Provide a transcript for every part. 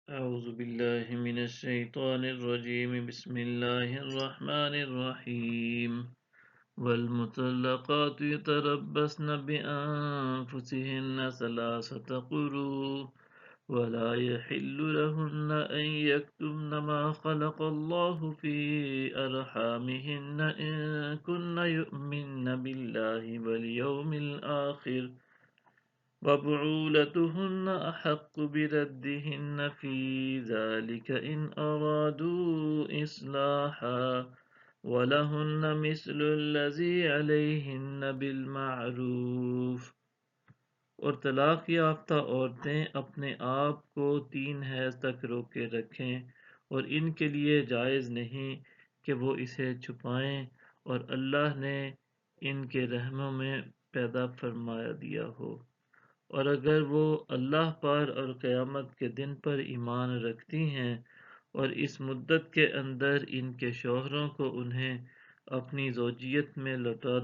أعوذ بالله من الشيطان الرجيم بسم الله الرحمن الرحيم والمطلقات يتربصن بأنفسهن ثلاثة قروء ولا يحل لهن أن يكتمن ما خلق الله في أرحامهن إن كن يؤمن بالله واليوم الآخر وبعولتهن أحق بردهن في ذلك إن أرادوا إصلاحا ولهن مثل الذي عليهن بالمعروف۔ اور طلاق یافتہ عورتیں اپنے آپ کو 3 حیض تک روکے رکھیں اور ان کے لیے جائز نہیں کہ وہ اسے چھپائیں، اور اللہ نے ان کے رحموں میں پیدا فرمایا دیا ہو، اور اگر وہ اللہ پر اور قیامت کے دن پر ایمان رکھتی ہیں اور اس مدت کے اندر ان کے شوہروں کو انہیں اپنی زوجیت میں لوٹا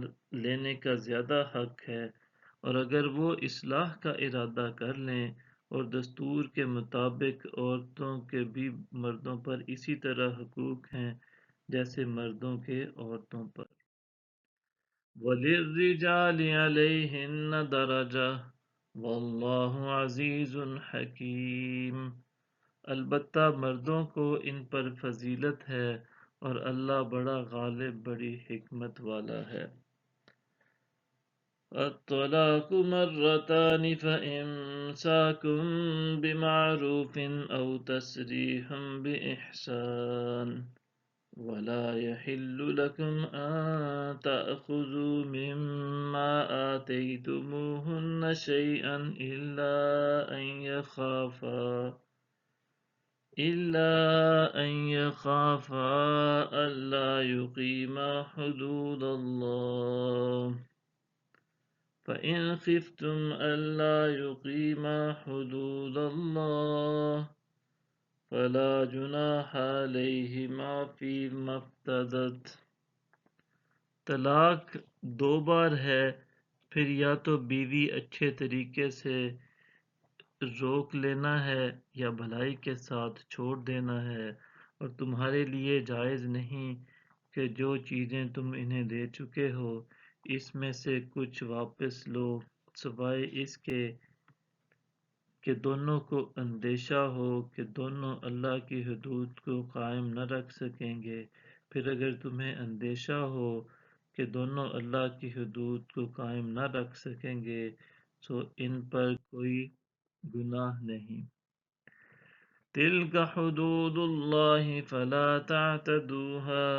لینے کا زیادہ حق ہے، اور اگر وہ اصلاح کا ارادہ کر لیں، اور دستور کے مطابق عورتوں کے بھی مردوں پر اسی طرح حقوق ہیں جیسے مردوں کے عورتوں پر۔ وَلِلرِّجَالِ عَلَيْهِنَّ دَرَجَةٌ وَاللَّهُ عَزِيزٌ حَكِيمٌ۔ البتہ مردوں کو ان پر فضیلت ہے اور اللہ بڑا غالب، بڑی حکمت والا ہے۔ الطلاق مرتان فإمساك بمعروف أو تسريح بإحسان ولا يحل لكم أن تأخذوا مما آتيتموهن شيئا إلا أن يخافا ألا يقيما حدود الله، فإن خفتم ألا يقيما حدود الله فلا جناح علیہما فیما افتدت۔ طلاق 2 بار ہے، پھر یا تو بیوی اچھے طریقے سے روک لینا ہے یا بھلائی کے ساتھ چھوڑ دینا ہے، اور تمہارے لیے جائز نہیں کہ جو چیزیں تم انہیں دے چکے ہو اس میں سے کچھ واپس لو، سوائے اس کے کہ دونوں کو اندیشہ ہو کہ دونوں اللہ کی حدود کو قائم نہ رکھ سکیں گے، پھر اگر تمہیں اندیشہ ہو کہ دونوں اللہ کی حدود کو قائم نہ رکھ سکیں گے تو ان پر کوئی گناہ نہیں۔ تلک حدود اللہ فلا تعتدوها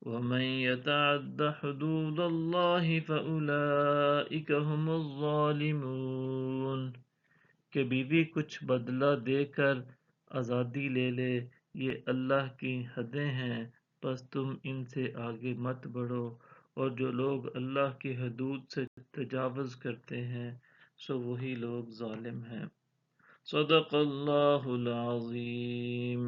ومن يتعد حدود اللہ فأولئک هم الظالمون۔ کہ بیوی کچھ بدلہ دے کر آزادی لے لے، یہ اللہ کی حدیں ہیں، پس تم ان سے آگے مت بڑھو، اور جو لوگ اللہ کی حدود سے تجاوز کرتے ہیں سو وہی لوگ ظالم ہیں۔ صدق اللہ العظیم۔